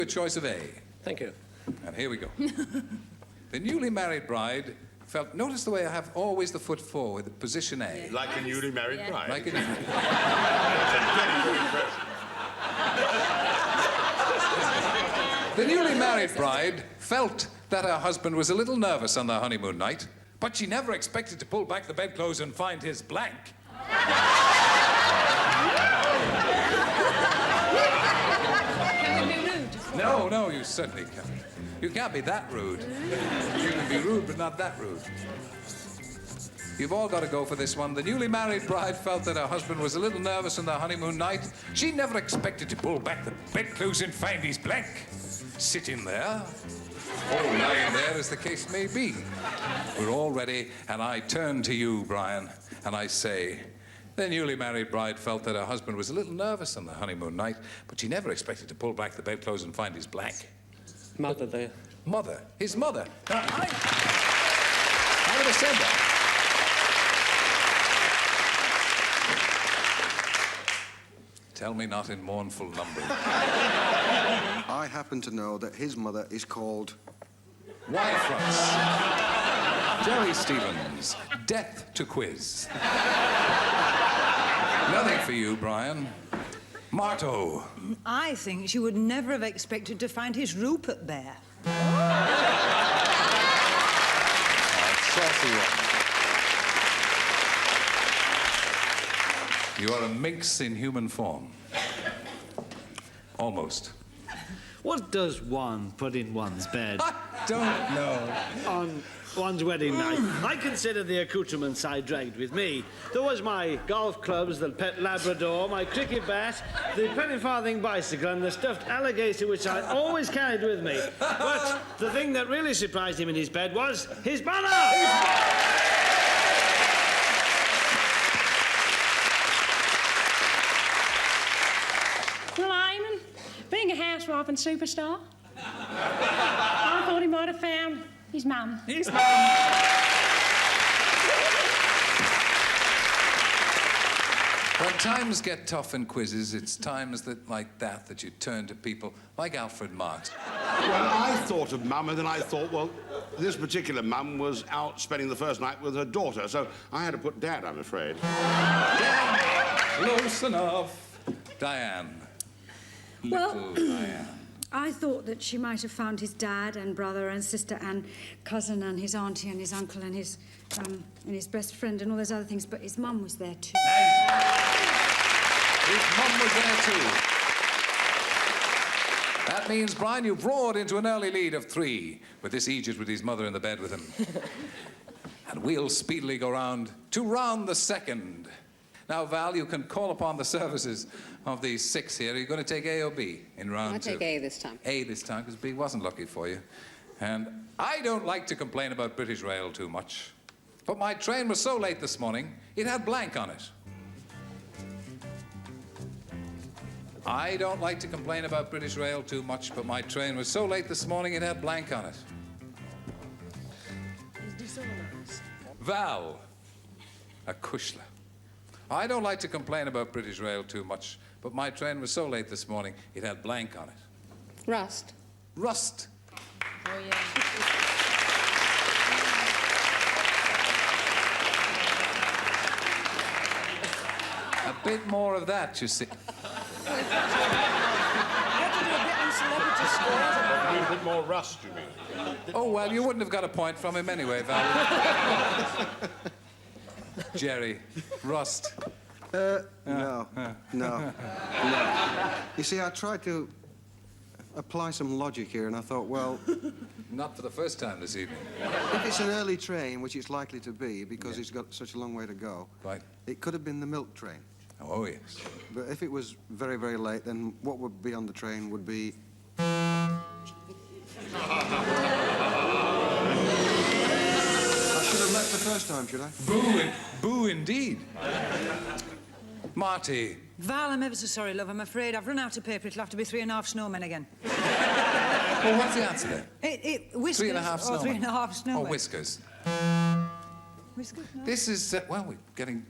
A choice of A. Thank you. And here we go. The newly married bride felt... Notice the way I have always the foot forward, the position A. Like a newly married bride. Like a... That's a very good impression. The newly married bride felt that her husband was a little nervous on their honeymoon night, but she never expected to pull back the bedclothes and find his blank. Can we be rude? No, you certainly can't. You can't be that rude. You can be rude, but not that rude. You've all got to go for this one. The newly married bride felt that her husband was a little nervous on their honeymoon night. She never expected to pull back the bedclothes and find his blank. Sitting there, or lying there, as the case may be. We're all ready, and I turn to you, Brian, and I say, the newly married bride felt that her husband was a little nervous on the honeymoon night, but she never expected to pull back the bedclothes and find his blank. Mother there. Mother. His mother. Now, I would have said that. Tell me not in mournful numbers. I happen to know that his mother is called... Y-fronts. Jerry Stevens. Death to quiz. Nothing for you, Brian. Marto. I think she would never have expected to find his Rupert there. Saucy one. You are a minx in human form. Almost. What does one put in one's bed? I don't know. On one's wedding night, I consider the accoutrements I dragged with me. There was my golf clubs, the pet Labrador, my cricket bat, the penny farthing bicycle, and the stuffed alligator which I always carried with me. But the thing that really surprised him in his bed was his mother! Well, Eamon, being a house-wiping superstar, I thought he might have found his mum. His mum. When times get tough in quizzes, it's times like that you turn to people like Alfred Marx. Well, I thought of Mum, and then I thought, well, this particular Mum was out spending the first night with her daughter, so I had to put Dad, I'm afraid. Dad, close enough. Diane. Well, Little Diane. I thought that she might have found his dad and brother and sister and cousin and his auntie and his uncle and his best friend and all those other things, but his mum was there too. His mum was there too. That means, Brian, you've roared into an early lead of 3 with this Egypt with his mother in the bed with him. And we'll speedily go round to round the second. Now, Val, you can call upon the services of these 6 here. Are you going to take A or B in round 2? I'll take A this time. A this time, because B wasn't lucky for you. And I don't like to complain about British Rail too much, but my train was so late this morning, it had blank on it. I don't like to complain about British Rail too much, but my train was so late this morning, it had blank on it. Val, a kushla. I don't like to complain about British Rail too much, but my train was so late this morning, it had blank on it. Rust. Rust. Oh, yeah. A bit more of that, you see. You have to do a bit on celebrity scores. A little bit more rust, you mean? Oh, well, you wouldn't have got a point from him anyway, Val. Jerry, rust. No. You see, I tried to apply some logic here, and I thought, well... Not for the first time this evening. If it's an early train, which it's likely to be, because it's got such a long way to go... Right. It could have been the milk train. Oh, yes. But if it was very, very late, then what would be on the train would be... I should have left the first time, should I? Boo indeed. Marty. Val, I'm ever so sorry, love. I'm afraid I've run out of paper. It'll have to be 3.5 snowmen again. Well, what's the answer then? Whiskers. 3.5 snowmen. 3.5 snowmen. Oh, whiskers. Whiskers? No. This is, well, we're getting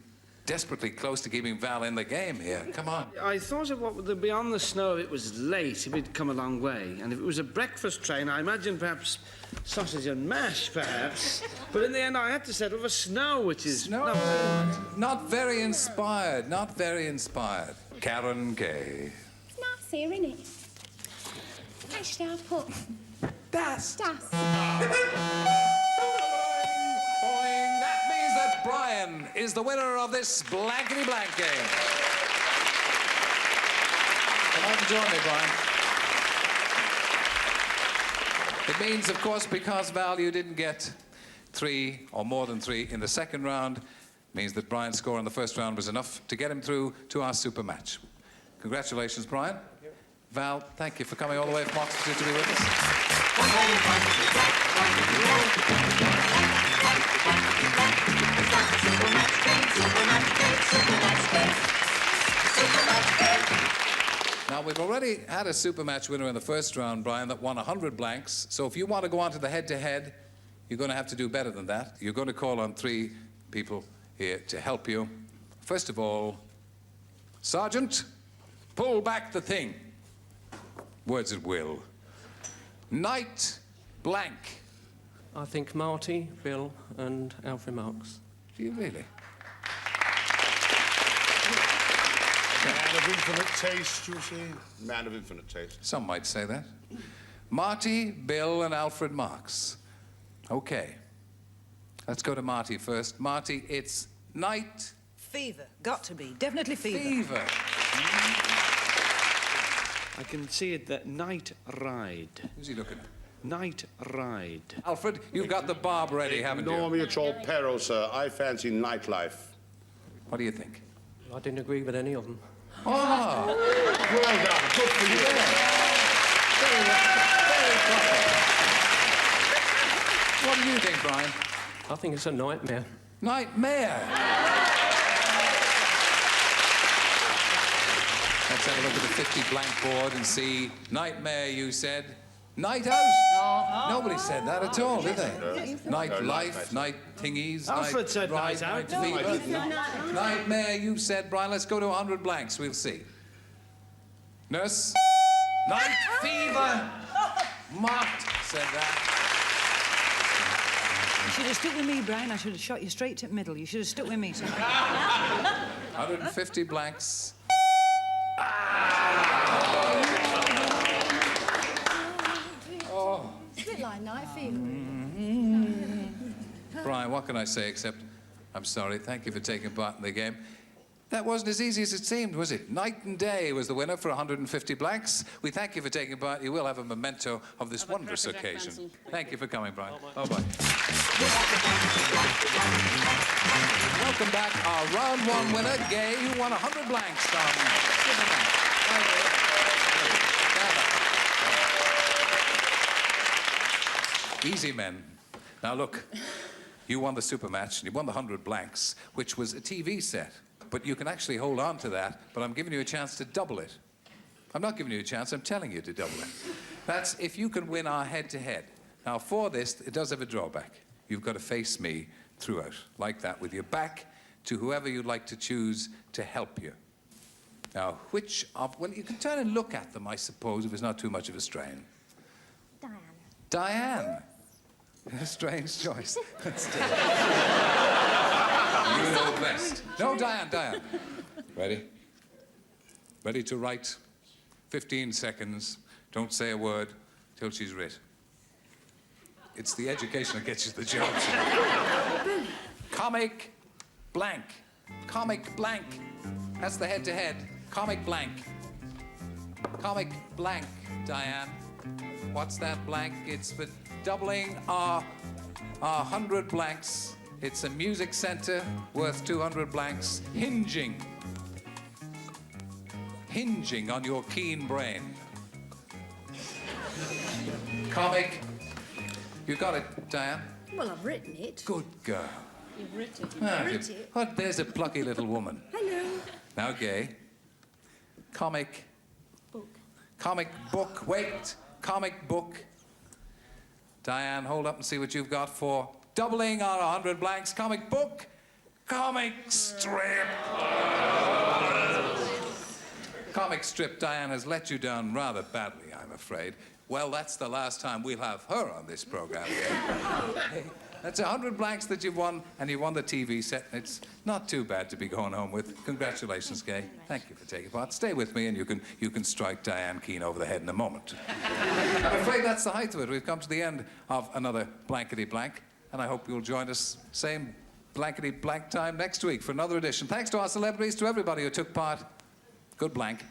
desperately close to keeping Val in the game here. Come on. I thought of what would be on the snow if it was late, if it'd come a long way. And if it was a breakfast train, I imagined perhaps sausage and mash, perhaps. But in the end, I had to settle for snow, which is... No, not very inspired, not very inspired. Karen Kay. It's nice here, isn't it? Actually, I'll put Dust. dust. Boing. That means that Brian is the winner of this Blankety Blank game. Come on and join me, Brian. It means, of course, because Val, you didn't get 3 or more than 3 in the second round, means that Brian's score in the first round was enough to get him through to our super match. Congratulations, Brian. Val, thank you for coming all the way from Oxford to be with us. Now, we've already had a super match winner in the first round, Brian, that won 100 blanks. So if you want to go on to the head-to-head, you're going to have to do better than that. You're going to call on 3 people here to help you. First of all, Sergeant, pull back the thing. Words at will. Night blank. I think Marty, Bill, and Alfred Marks. Do you really? Man of infinite taste, you see. Man of infinite taste. Some might say that. Marty, Bill, and Alfred Marks. Okay. Let's go to Marty first. Marty, it's night... Fever. Got to be. Definitely fever. fever. I can see it, that night ride. Who's he looking at? Night ride. Alfred, you've got the barb ready, haven't Ignore you? me at your peril, sir. I fancy nightlife. What do you think? I didn't agree with any of them. Ah! Well done. Good for you. What do you think, Brian? I think it's a nightmare. Nightmare. Let's have a look at the 50 blank board and see. Nightmare, you said. Night out? Nobody said that at all, did they? Night life, night thingies, Alfred night said ride, night out. fever. Nightmare, you said, Brian. Let's go to 100 blanks. We'll see. Nurse? Night fever. Marked said that. You should have stuck with me, Brian. I should have shot you straight to the middle. You should have stuck with me, sir. 150 blanks. It's a bit like night fever. Brian, what can I say except I'm sorry. Thank you for taking part in the game. That wasn't as easy as it seemed, was it? Night and Day was the winner for 150 blanks. We thank you for taking part. You will have a memento of this wondrous occasion. Thank you for coming, Brian. Bye-bye. Welcome back, our round 1 winner, Gay, who won 100 blanks from Superman. Easy, men. Now, look, you won the super match, and you won the 100 blanks, which was a TV set. But you can actually hold on to that, but I'm giving you a chance to double it. I'm not giving you a chance, I'm telling you to double it. That's if you can win our head-to-head. Now, for this, it does have a drawback. You've got to face me throughout, like that, with your back to whoever you'd like to choose to help you. Now, which of... Well, you can turn and look at them, I suppose, if it's not too much of a strain. Diane. Diane. A strange choice. You know best. No, Diane. Ready? Ready to write? 15 seconds. Don't say a word till she's writ. It's the education that gets you the job. Comic blank. Comic blank. That's the head-to-head. Comic blank. Comic blank, Diane. What's that blank? It's for doubling our 100 blanks. It's a music center worth 200 blanks. Hinging on your keen brain. Comic. You got it, Diane? Well, I've written it. Good girl. You've written it. Ah, I've good. written it. What? There's a plucky little woman. I know. Now, Gay. Comic. Book. Comic book. Wait. Comic book. Diane, hold up and see what you've got for doubling our 100 blanks. Comic book. Comic strip. Comic strip Diane has let you down rather badly, I'm afraid. Well, that's the last time we'll have her on this program again. That's 100 blanks that you've won, and you won the TV set. It's not too bad to be going home with. Congratulations, Gay. Thank you for taking part. Stay with me, and you can strike Diane Keane over the head in a moment. I'm afraid that's the height of it. We've come to the end of another Blankety Blank, and I hope you'll join us same Blankety Blank time next week for another edition. Thanks to our celebrities, to everybody who took part. Good blank.